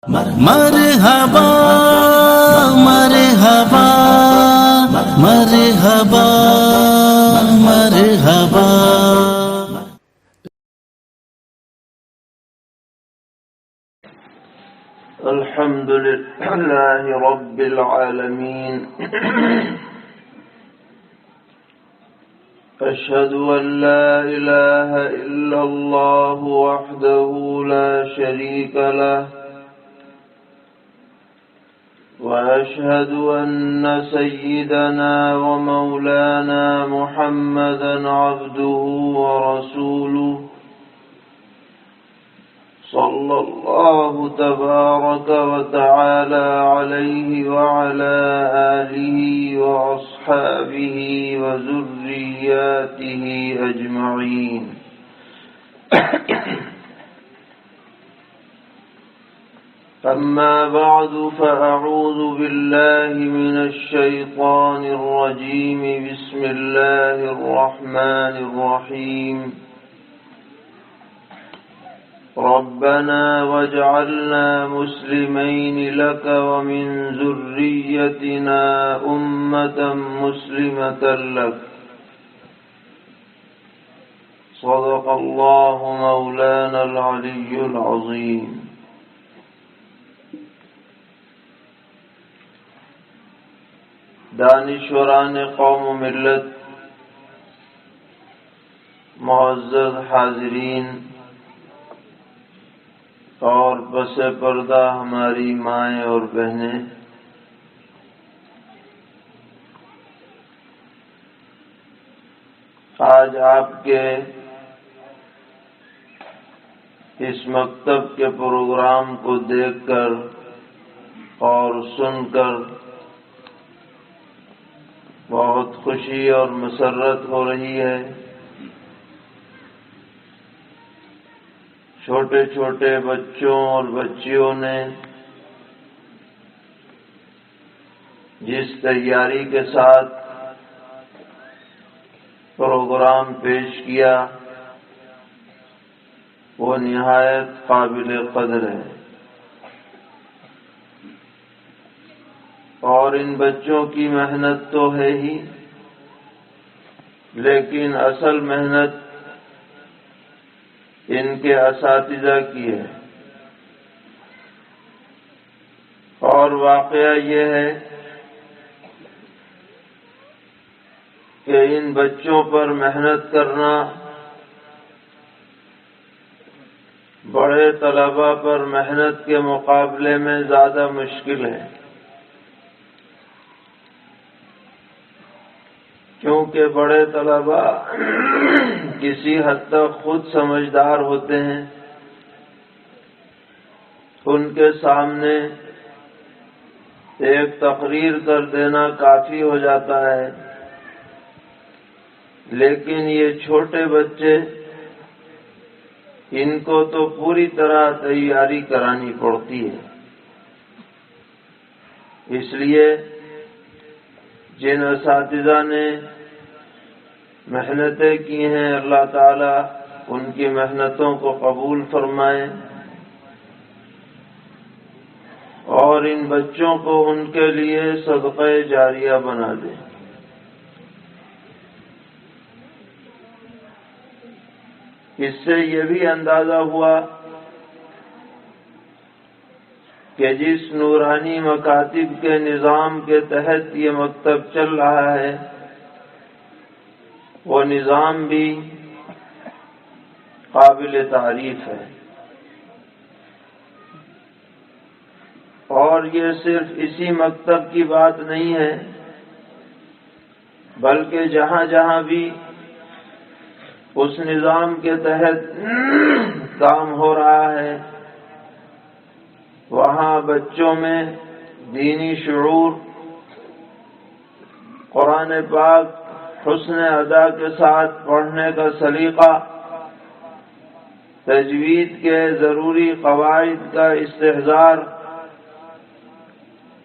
مرحبا مرحبا مرحبا مرحبا. الحمد لله رب العالمين. أشهد أن لا إله إلا الله وحده لا شريك له، وأشهد أن سيدنا ومولانا محمدا عبده ورسوله، صلى الله تبارك وتعالى عليه وعلى آله وأصحابه وذرياته أجمعين. أما بعد، فأعوذ بالله من الشيطان الرجيم. بسم الله الرحمن الرحيم. ربنا واجعلنا مسلمين لك ومن ذريتنا أمة مسلمة لك. صدق الله مولانا العلي العظيم. دانشوران قوم و ملت، معزز حاضرین اور پس پردہ ہماری مائیں اور بہنیں، آج آپ کے اس مکتب کے پروگرام کو دیکھ کر اور سن کر بہت خوشی اور مسرت ہو رہی ہے. چھوٹے چھوٹے بچوں اور بچیوں نے جس تیاری کے ساتھ پروگرام پیش کیا وہ نہایت قابل قدر ہے، اور ان بچوں کی محنت تو ہے ہی، لیکن اصل محنت ان کے اساتذہ کی ہے. اور واقعہ یہ ہے کہ ان بچوں پر محنت کرنا بڑے طلباء پر محنت کے مقابلے میں زیادہ مشکل ہے، کیونکہ بڑے طلباء کسی حد تک خود سمجھدار ہوتے ہیں. ان کے سامنے ایک تقریر کر دینا کافی ہو جاتا ہے، لیکن یہ چھوٹے بچے، ان کو تو پوری طرح تیاری کرانی پڑتی ہے. اس لیے جن اساتذہ نے محنتیں کی ہیں، اللہ تعالی ان کی محنتوں کو قبول فرمائے اور ان بچوں کو ان کے لیے صدقہ جاریہ بنا دے. اس سے یہ بھی اندازہ ہوا کہ جس نورانی مکاتب کے نظام کے تحت یہ مکتب چل رہا ہے، وہ نظام بھی قابل تعریف ہے. اور یہ صرف اسی مکتب کی بات نہیں ہے، بلکہ جہاں جہاں بھی اس نظام کے تحت کام ہو رہا ہے، وہاں بچوں میں دینی شعور، قرآن پاک حسن ادا کے ساتھ پڑھنے کا سلیقہ، تجوید کے ضروری قواعد کا استحضار،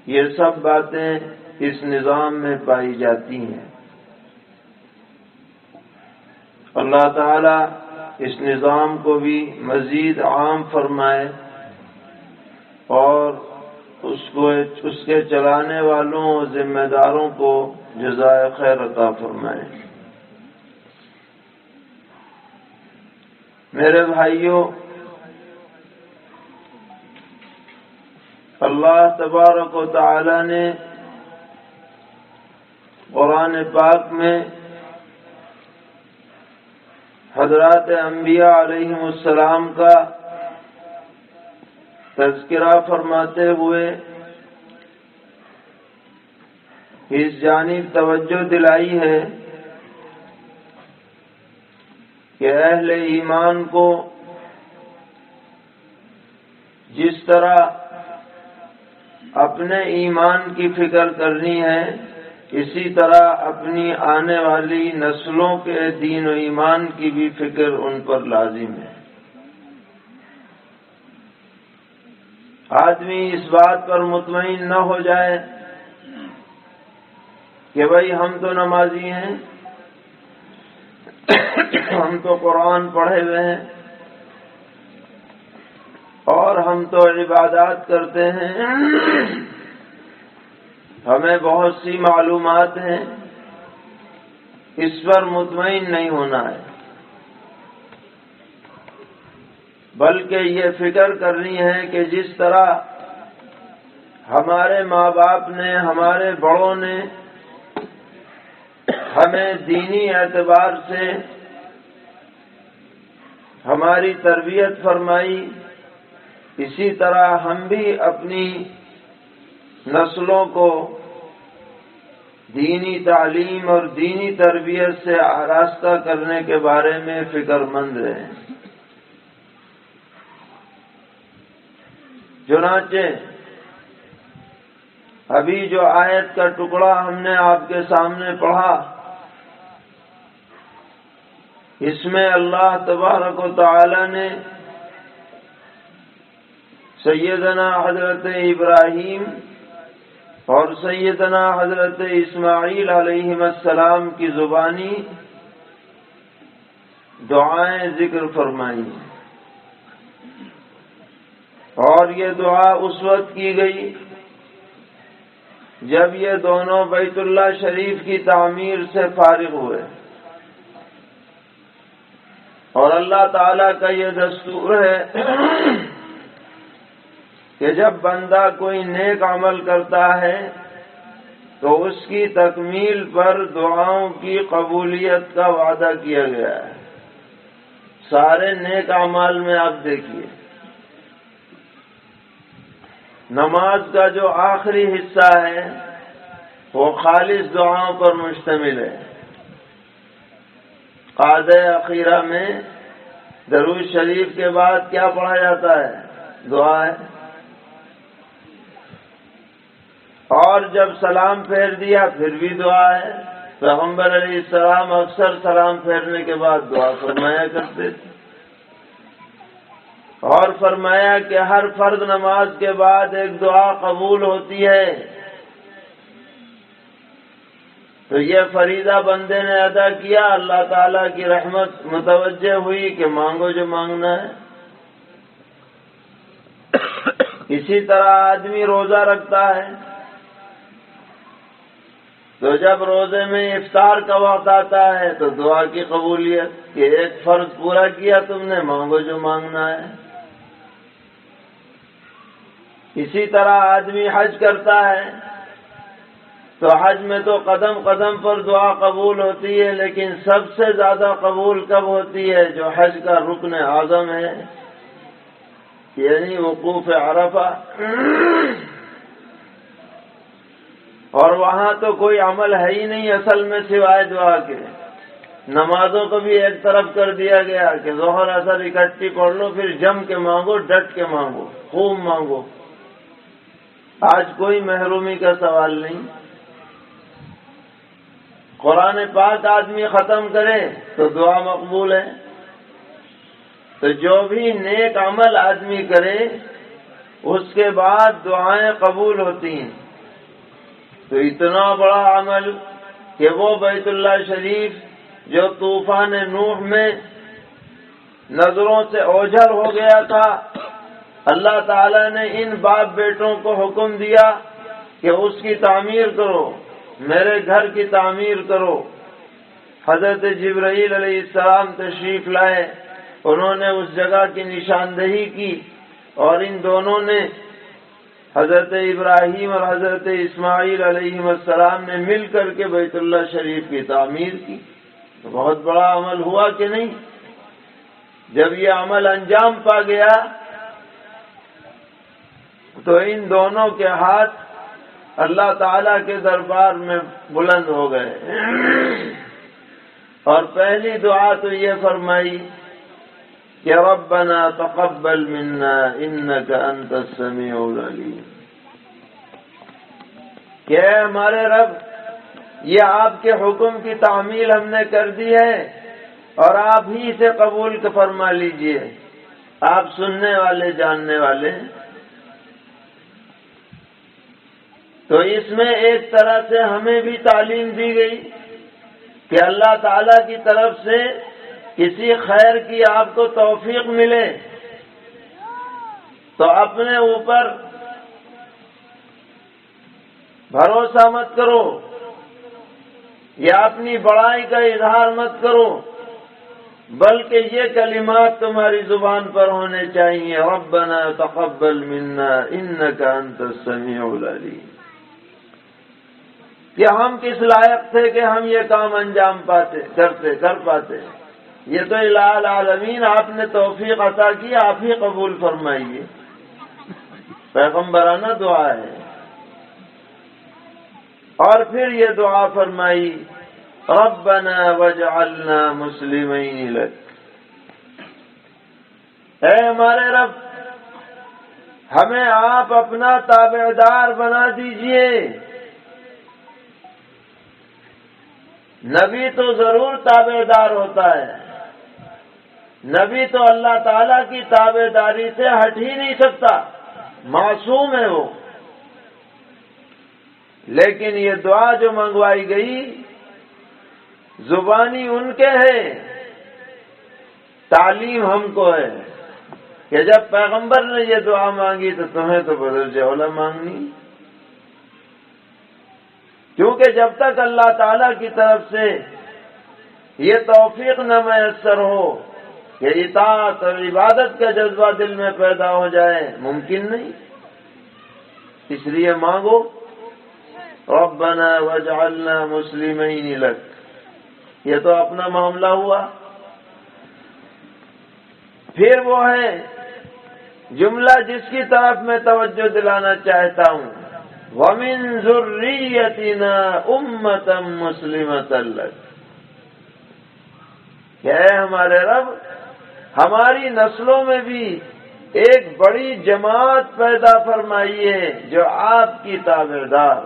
یہ سب باتیں اس نظام میں پائی جاتی ہیں. اللہ تعالی اس نظام کو بھی مزید عام فرمائے اور اس کے چلانے والوں اور ذمہ داروں کو جزائے خیر عطا فرمائے۔ میرے بھائیوں، اللہ تبارک و تعالی نے قرآن پاک میں حضرات انبیاء علیہم السلام کا تذکرہ فرماتے ہوئے اس جانب توجہ دلائی ہے کہ اہل ایمان کو جس طرح اپنے ایمان کی فکر کرنی ہے، اسی طرح اپنی آنے والی نسلوں کے دین و ایمان کی بھی فکر ان پر لازم ہے۔ آدمی اس بات پر مطمئن نہ ہو جائے کہ بھائی ہم تو نمازی ہیں، ہم تو قرآن پڑھے ہوئے ہیں اور ہم تو عبادات کرتے ہیں، ہمیں بہت سی معلومات ہیں، اس پر مطمئن نہیں ہونا ہے، بلکہ یہ فکر کرنی ہے کہ جس طرح ہمارے ماں باپ نے، ہمارے بڑوں نے ہمیں دینی اعتبار سے ہماری تربیت فرمائی، اسی طرح ہم بھی اپنی نسلوں کو دینی تعلیم اور دینی تربیت سے آراستہ کرنے کے بارے میں فکر مند رہیں۔ چنانچہ ابھی جو آیت کا ٹکڑا ہم نے آپ کے سامنے پڑھا، اس میں اللہ تبارک و تعالی نے سیدنا حضرت ابراہیم اور سیدنا حضرت اسماعیل علیہ السلام کی زبانی دعائیں ذکر فرمائی، اور یہ دعا اس وقت کی گئی جب یہ دونوں بیت اللہ شریف کی تعمیر سے فارغ ہوئے، اور اللہ تعالیٰ کا یہ دستور ہے کہ جب بندہ کوئی نیک عمل کرتا ہے تو اس کی تکمیل پر دعاؤں کی قبولیت کا وعدہ کیا گیا ہے۔ سارے نیک اعمال میں آپ دیکھیے، نماز کا جو آخری حصہ ہے وہ خالص دعاؤں پر مشتمل ہے۔ قعدہ اخیرہ میں درود شریف کے بعد کیا پڑھا جاتا ہے؟ دعا ہے، اور جب سلام پھیر دیا پھر بھی دعا ہے۔ پیغمبر علیہ السلام اکثر سلام پھیرنے کے بعد دعا فرمایا کرتے تھے، اور فرمایا کہ ہر فرض نماز کے بعد ایک دعا قبول ہوتی ہے، تو یہ فریضہ بندے نے ادا کیا، اللہ تعالیٰ کی رحمت متوجہ ہوئی کہ مانگو جو مانگنا ہے۔ اسی طرح آدمی روزہ رکھتا ہے تو جب روزے میں افطار کا وقت آتا ہے تو دعا کی قبولیت کہ ایک فرض پورا کیا تم نے، مانگو جو مانگنا ہے۔ اسی طرح آدمی حج کرتا ہے تو حج میں تو قدم قدم پر دعا قبول ہوتی ہے، لیکن سب سے زیادہ قبول کب ہوتی ہے؟ جو حج کا رکن اعظم ہے، یعنی وقوف عرفہ، اور وہاں تو کوئی عمل ہے ہی نہیں اصل میں سوائے دعا کے۔ نمازوں کو بھی ایک طرف کر دیا گیا کہ ظہر اثر اکٹھی پڑھ لو، پھر جم کے مانگو، ڈٹ کے مانگو، خوب مانگو۔ آج کوئی محرومی کا سوال نہیں۔ قرآن پاک آدمی ختم کرے تو دعا مقبول ہے، تو جو بھی نیک عمل آدمی کرے اس کے بعد دعائیں قبول ہوتی ہیں۔ تو اتنا بڑا عمل کہ وہ بیت اللہ شریف جو طوفان نوح میں نظروں سے اوجھل ہو گیا تھا، اللہ تعالیٰ نے ان باپ بیٹوں کو حکم دیا کہ اس کی تعمیر کرو، میرے گھر کی تعمیر کرو۔ حضرت جبرائیل علیہ السلام تشریف لائے، انہوں نے اس جگہ کی نشاندہی کی، اور ان دونوں نے، حضرت ابراہیم اور حضرت اسماعیل علیہ السلام نے مل کر کے بیت اللہ شریف کی تعمیر کی۔ تو بہت بڑا عمل ہوا کہ نہیں؟ جب یہ عمل انجام پا گیا تو ان دونوں کے ہاتھ اللہ تعالی کے دربار میں بلند ہو گئے، اور پہلی دعا تو یہ فرمائی کہ ربنا تقبل منا انک انت السمیع العلیم، کہ اے ہمارے رب، یہ آپ کے حکم کی تعمیل ہم نے کر دی ہے، اور آپ ہی اسے قبول فرما لیجئے، آپ سننے والے جاننے والے ہیں۔ تو اس میں ایک طرح سے ہمیں بھی تعلیم دی گئی کہ اللہ تعالی کی طرف سے کسی خیر کی آپ کو توفیق ملے تو اپنے اوپر بھروسہ مت کرو یا اپنی بڑائی کا اظہار مت کرو، بلکہ یہ کلمات تمہاری زبان پر ہونے چاہیے، ربنا تقبل منا انک انت السمیع العلیم، کہ ہم کس لائق تھے کہ ہم یہ کام انجام کر پاتے۔ یہ تو الہ العالمین آپ نے توفیق عطا کی، آپ ہی قبول فرمائیے، پیغمبرانہ دعا ہے۔ اور پھر یہ دعا فرمائی ربنا واجعلنا مسلمین لک، اے ہمارے رب، ہمیں آپ اپنا تابعدار بنا دیجئے۔ نبی تو ضرور تابعدار ہوتا ہے، نبی تو اللہ تعالیٰ کی تابعداری سے ہٹ ہی نہیں سکتا، معصوم ہے وہ، لیکن یہ دعا جو منگوائی گئی زبانی ان کے ہے، تعلیم ہم کو ہے کہ جب پیغمبر نے یہ دعا مانگی تو تمہیں تو بدرجہ اولا مانگنی، کیونکہ جب تک اللہ تعالی کی طرف سے یہ توفیق نہ میسر ہو کہ اطاعت اور عبادت کا جذبہ دل میں پیدا ہو جائے، ممکن نہیں۔ اس لیے مانگو ربنا واجعلنا مسلمین لک، یہ تو اپنا معاملہ ہوا۔ پھر وہ ہے جملہ جس کی طرف میں توجہ دلانا چاہتا ہوں، وَمِن ذُرِّيَّتِنَا أُمَّةً مُسْلِمَةً لَكَ، کہ اے ہمارے رب، ہماری نسلوں میں بھی ایک بڑی جماعت پیدا فرمائیے جو آپ کی تابعدار،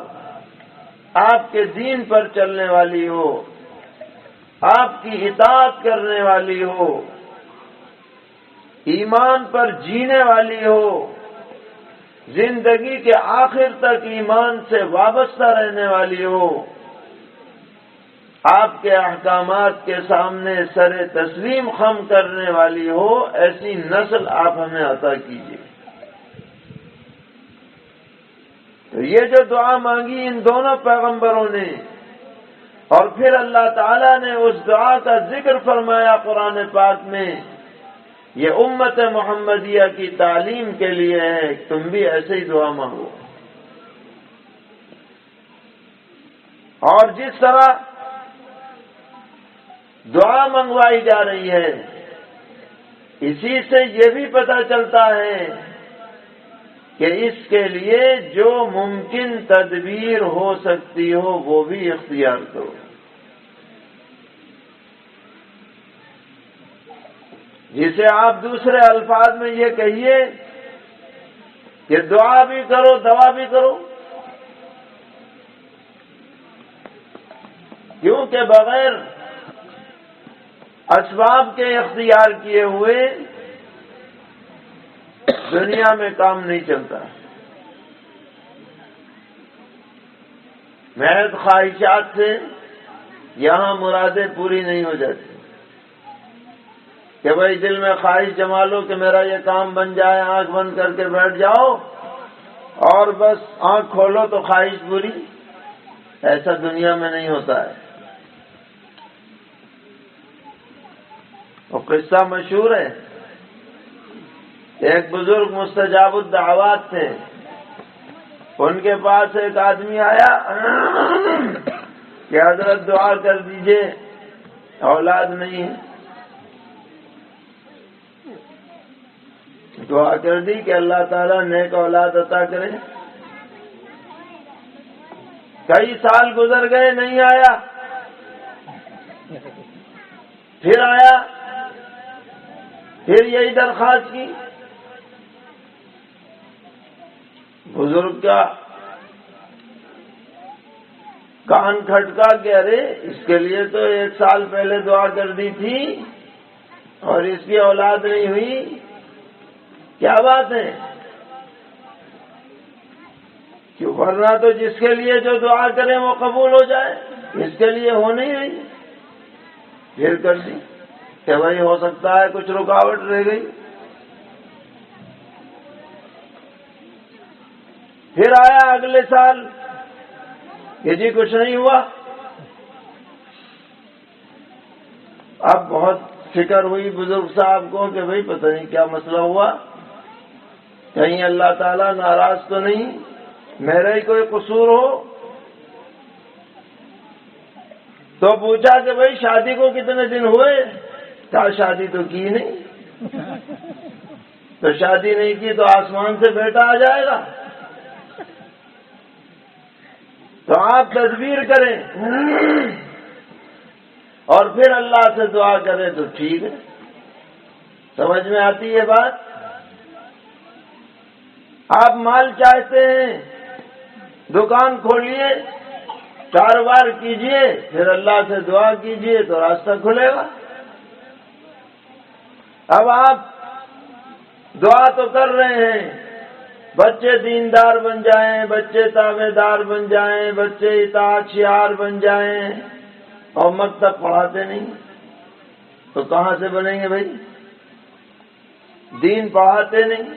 آپ کے دین پر چلنے والی ہو، آپ کی اطاعت کرنے والی ہو، ایمان پر جینے والی ہو، زندگی کے آخر تک ایمان سے وابستہ رہنے والی ہو، آپ کے احکامات کے سامنے سر تسلیم خم کرنے والی ہو، ایسی نسل آپ ہمیں عطا کیجیے۔ تو یہ جو دعا مانگی ان دونوں پیغمبروں نے، اور پھر اللہ تعالیٰ نے اس دعا کا ذکر فرمایا قرآن پاک میں، یہ امت محمدیہ کی تعلیم کے لیے ہے، تم بھی ایسے ہی دعا مانگو۔ اور جس طرح دعا منگوائی جا رہی ہے، اسی سے یہ بھی پتہ چلتا ہے کہ اس کے لیے جو ممکن تدبیر ہو سکتی ہو وہ بھی اختیار کرو۔ جسے آپ دوسرے الفاظ میں یہ کہیے کہ دعا بھی کرو، دوا بھی کرو، کیونکہ بغیر اسباب کے اختیار کیے ہوئے دنیا میں کام نہیں چلتا۔ محض خواہشات سے یہاں مرادیں پوری نہیں ہو جاتی۔ کہ بھائی دل میں خواہش جما لو کہ میرا یہ کام بن جائے، آنکھ بند کر کے بیٹھ جاؤ اور بس آنکھ کھولو تو خواہش پوری. ایسا دنیا میں نہیں ہوتا ہے. وہ قصہ مشہور ہے، ایک بزرگ مستجاب الدعوات تھے، ان کے پاس ایک آدمی آیا کہ حضرت دعا کر دیجئے، اولاد نہیں ہے. دعا کر دی کہ اللہ تعالیٰ نیک اولاد عطا کرے. کئی سال گزر گئے، نہیں آیا. پھر آیا، پھر یہی درخواست کی. بزرگ کا کان کھٹکا کہ ارے اس کے لیے تو 1 سال پہلے دعا کر دی تھی اور اس کی اولاد نہیں ہوئی، کیا بات ہے؟ کیوں؟ ورنہ تو جس کے لیے جو دعا کریں وہ قبول ہو جائے، اس کے لیے ہو نہیں رہی. پھر کر دی کہ بھائی ہو سکتا ہے کچھ رکاوٹ رہ گئی. پھر آیا اگلے سال کہ جی کچھ نہیں ہوا. اب بہت فکر ہوئی بزرگ صاحب کو کہ بھائی پتہ نہیں کیا مسئلہ ہوا، کہیں اللہ تعالیٰ ناراض تو نہیں، میرا ہی کوئی قصور ہو. تو پوچھا کہ بھائی شادی کو کتنے دن ہوئے؟ کہا شادی تو کی نہیں. تو شادی نہیں کی تو آسمان سے بیٹا آ جائے گا؟ تو آپ تدبیر کریں اور پھر اللہ سے دعا کریں تو ٹھیک ہے. سمجھ میں آتی ہے بات؟ آپ مال چاہتے ہیں، دکان کھولیے، کاروبار کیجئے، پھر اللہ سے دعا کیجئے تو راستہ کھلے گا. اب آپ دعا تو کر رہے ہیں، بچے دیندار بن جائیں، بچے تابع دار بن جائیں، بچے اطاعت شعار بن جائیں، اور مکتب پڑھاتے نہیں تو کہاں سے بنیں گے بھائی؟ دین پڑھاتے نہیں،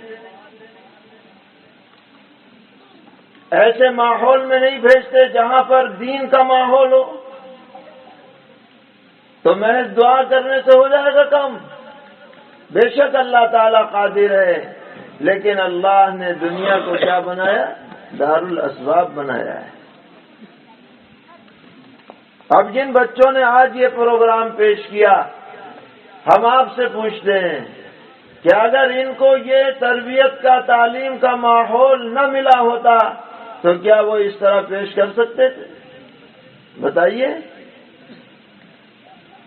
ایسے ماحول میں نہیں بھیجتے جہاں پر دین کا ماحول ہو. تو محض دعا کرنے سے ہو جائے گا کام؟ بے شک اللہ تعالیٰ قادر ہے، لیکن اللہ نے دنیا کو کیا بنایا؟ دار الاسباب بنایا ہے. اب جن بچوں نے آج یہ پروگرام پیش کیا، ہم آپ سے پوچھتے ہیں کہ اگر ان کو یہ تربیت کا، تعلیم کا ماحول نہ ملا ہوتا تو کیا وہ اس طرح پیش کر سکتے تھے؟ بتائیے.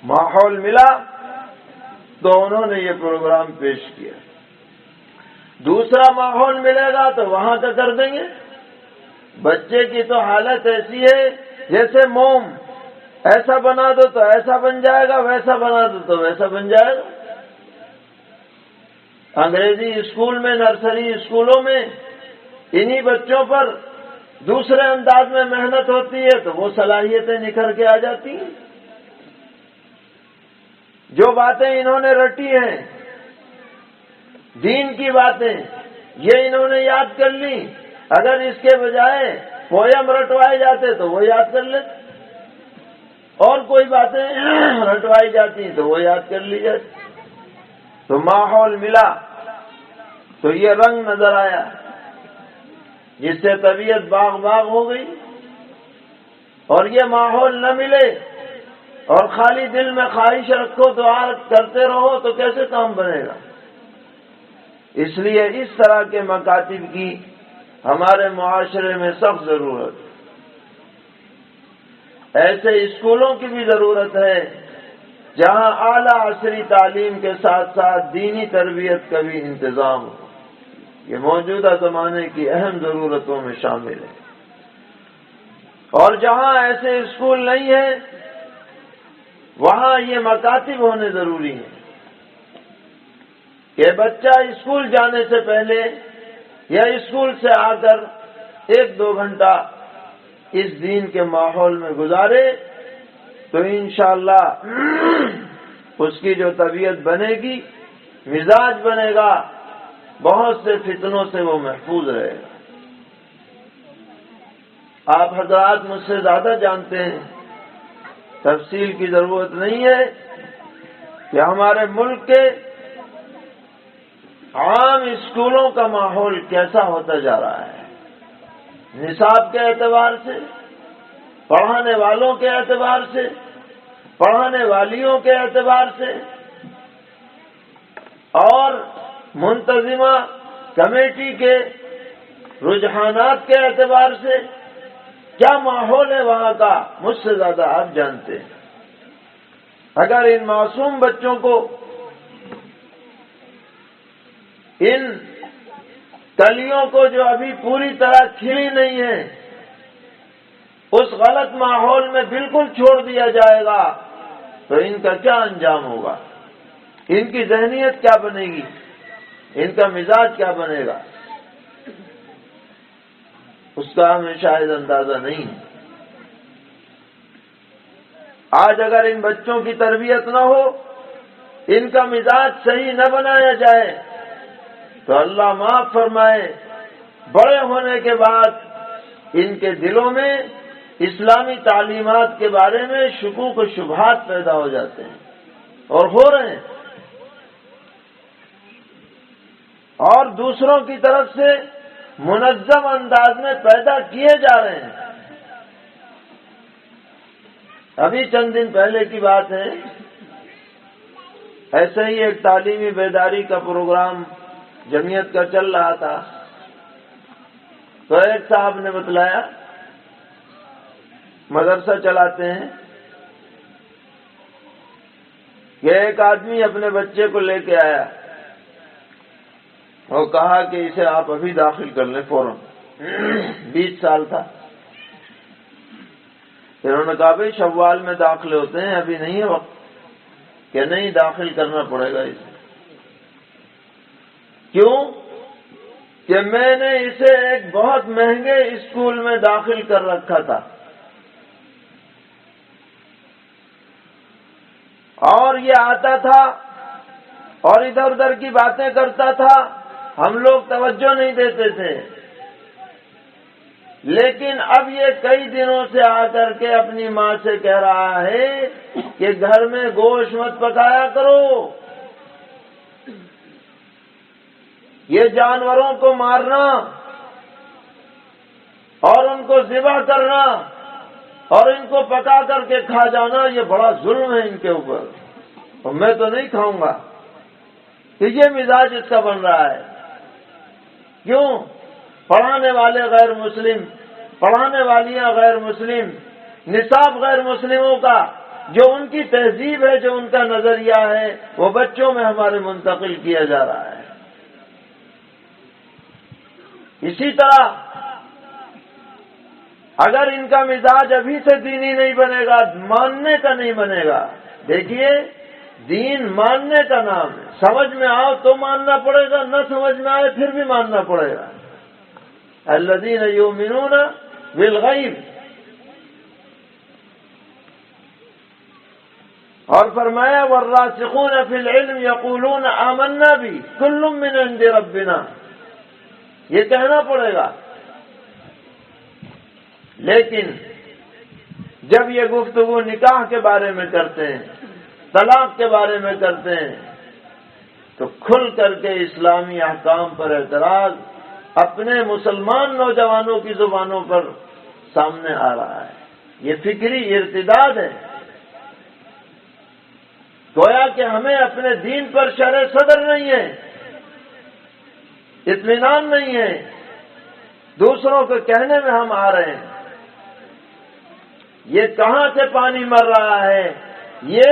ماحول ملا تو انہوں نے یہ پروگرام پیش کیا. دوسرا ماحول ملے گا تو وہاں کا کر دیں گے. بچے کی تو حالت ایسی ہے جیسے موم، ایسا بنا دو تو ایسا بن جائے گا، ویسا بنا دو تو ویسا بن جائے گا. انگریزی اسکول میں، نرسری اسکولوں میں انہی بچوں پر دوسرے انداز میں محنت ہوتی ہے تو وہ صلاحیتیں نکھر کے آ جاتی ہیں. جو باتیں انہوں نے رٹی ہیں، دین کی باتیں، یہ انہوں نے یاد کر لی. اگر اس کے بجائے پویم رٹوائے جاتے تو وہ یاد کر لیتے، اور کوئی باتیں رٹوائی جاتی تو وہ یاد کر لی جاتی. تو ماحول ملا تو یہ رنگ نظر آیا، جس سے طبیعت باغ باغ ہو گئی. اور یہ ماحول نہ ملے اور خالی دل میں خواہش رکھو، دعا کرتے رہو تو کیسے کام بنے گا؟ اس لیے اس طرح کے مکاتب کی ہمارے معاشرے میں سخت ضرورت ہے. ایسے اسکولوں کی بھی ضرورت ہے جہاں اعلیٰ عصری تعلیم کے ساتھ ساتھ دینی تربیت کا بھی انتظام ہو. یہ موجودہ زمانے کی اہم ضرورتوں میں شامل ہے. اور جہاں ایسے اسکول نہیں ہیں وہاں یہ مکاتب ہونے ضروری ہیں کہ بچہ اسکول جانے سے پہلے یا اسکول سے آ کر 1-2 گھنٹہ اس دین کے ماحول میں گزارے تو انشاءاللہ اس کی جو طبیعت بنے گی، مزاج بنے گا، بہت سے فتنوں سے وہ محفوظ رہے گا۔ آپ حضرات مجھ سے زیادہ جانتے ہیں، تفصیل کی ضرورت نہیں ہے کہ ہمارے ملک کے عام اسکولوں کا ماحول کیسا ہوتا جا رہا ہے، نصاب کے اعتبار سے، پڑھانے والوں کے اعتبار سے، پڑھانے والیوں کے اعتبار سے، اور منتظمہ کمیٹی کے رجحانات کے اعتبار سے کیا ماحول ہے وہاں کا، مجھ سے زیادہ آپ جانتے ہیں۔ اگر ان معصوم بچوں کو ان کلیوں کو جو ابھی پوری طرح کھلی نہیں ہے، اس غلط ماحول میں بالکل چھوڑ دیا جائے گا تو ان کا کیا انجام ہوگا، ان کی ذہنیت کیا بنے گی، ان کا مزاج کیا بنے گا، اس کا ہمیں شاید اندازہ نہیں ہے۔ آج اگر ان بچوں کی تربیت نہ ہو، ان کا مزاج صحیح نہ بنایا جائے تو اللہ معاف فرمائے، بڑے ہونے کے بعد ان کے دلوں میں اسلامی تعلیمات کے بارے میں شکوک و شبہات پیدا ہو جاتے ہیں، اور ہو رہے ہیں، اور دوسروں کی طرف سے منظم انداز میں پیدا کیے جا رہے ہیں۔ ابھی چند دن پہلے کی بات ہے، ایسے ہی ایک تعلیمی بیداری کا پروگرام جمعیت کا چل رہا تھا، تو ایک صاحب نے بتلایا، مدرسہ چلاتے ہیں، کہ ایک آدمی اپنے بچے کو لے کے آیا اور کہا کہ اسے آپ ابھی داخل کر لیں فوراً، 20 سال تھا۔ انہوں نے کہا بھائی شوال میں داخلے ہوتے ہیں، ابھی نہیں ہے وقت، کہ نہیں داخل کرنا پڑے گا اسے۔ کیوں؟ کہ میں نے اسے ایک بہت مہنگے اسکول میں داخل کر رکھا تھا، اور یہ آتا تھا اور ادھر ادھر کی باتیں کرتا تھا، ہم لوگ توجہ نہیں دیتے تھے، لیکن اب یہ کئی دنوں سے آ کر کے اپنی ماں سے کہہ رہا ہے کہ گھر میں گوشت مت پکایا کرو، یہ جانوروں کو مارنا اور ان کو ذبح کرنا اور ان کو پکا کر کے کھا جانا، یہ بڑا ظلم ہے ان کے اوپر، اور میں تو نہیں کھاؤں گا۔ کہ یہ مزاج اس کا بن رہا ہے۔ کیوں؟ پڑھانے والے غیر مسلم، پڑھانے والیاں غیر مسلم، نصاب غیر مسلموں کا جو ان کی تہذیب ہے، جو ان کا نظریہ ہے، وہ بچوں میں ہمارے منتقل کیا جا رہا ہے۔ اسی طرح اگر ان کا مزاج ابھی سے دینی نہیں بنے گا، ماننے کا نہیں بنے گا۔ دیکھیے، دین ماننے کا نام ہے، سمجھ میں آؤ تو ماننا پڑے گا، نہ سمجھ میں آئے پھر بھی ماننا پڑے گا۔ الذین یؤمنون بالغیب، اور فرمایا والراسخون فی العلم یقولون آمنا بھی کل من عند ربنا، یہ کہنا پڑے گا۔ لیکن جب یہ گفتگو نکاح کے بارے میں کرتے ہیں، طلاق کے بارے میں کرتے ہیں، تو کھل کر کے اسلامی احکام پر اعتراض اپنے مسلمان نوجوانوں کی زبانوں پر سامنے آ رہا ہے۔ یہ فکری ارتداد ہے۔ گویا کہ ہمیں اپنے دین پر شرح صدر نہیں ہے، اطمینان نہیں ہے، دوسروں کے کہنے میں ہم آ رہے ہیں۔ یہ کہاں سے پانی مر رہا ہے؟ یہ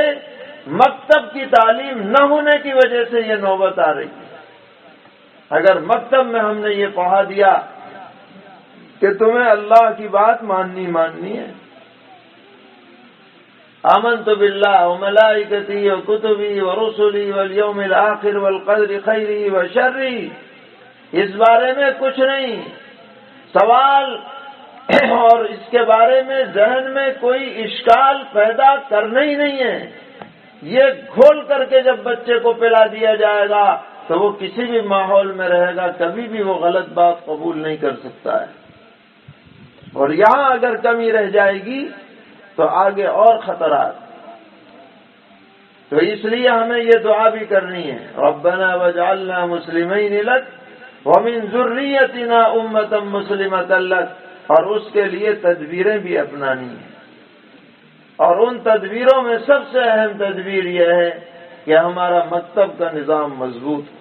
مکتب کی تعلیم نہ ہونے کی وجہ سے یہ نوبت آ رہی ہے۔ اگر مکتب میں ہم نے یہ پڑھا دیا کہ تمہیں اللہ کی بات ماننی ہے، آمنت باللہ وملائکتہ وکتبہ ورسلہ والیوم الآخر والقدر خیرہ وشرہ، اس بارے میں کچھ نہیں، سوال اور اس کے بارے میں ذہن میں کوئی اشکال پیدا کرنا ہی نہیں ہے۔ یہ کھول کر کے جب بچے کو پلا دیا جائے گا تو وہ کسی بھی ماحول میں رہے گا، کبھی بھی وہ غلط بات قبول نہیں کر سکتا ہے۔ اور یہاں اگر کمی رہ جائے گی تو آگے اور خطرات۔ تو اس لیے ہمیں یہ دعا بھی کرنی ہے، ربنا وجعلنا مسلمین لک ومن ذریتنا امۃ مسلمۃ لک، اور اس کے لیے تدبیریں بھی اپنانی ہیں۔ اور ان تدبیروں میں سب سے اہم تدبیر یہ ہے کہ ہمارا مکتب کا نظام مضبوط ہو،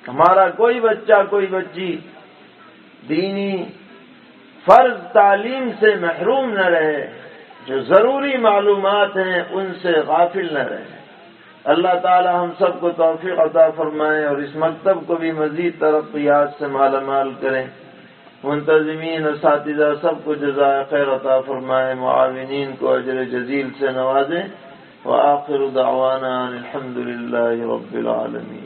ہمارا کوئی بچہ کوئی بچی دینی فرض تعلیم سے محروم نہ رہے، جو ضروری معلومات ہیں ان سے غافل نہ رہے۔ اللہ تعالی ہم سب کو توفیق عطا فرمائے اور اس مکتب کو بھی مزید ترقیات سے مالا مال کریں۔ منتظمین، اساتذہ سب کو جزائے خیر عطا فرمائے، معاونین کو اجر جزیل سے نوازیں۔ وآخر دعوانا الحمد للہ رب العالمین۔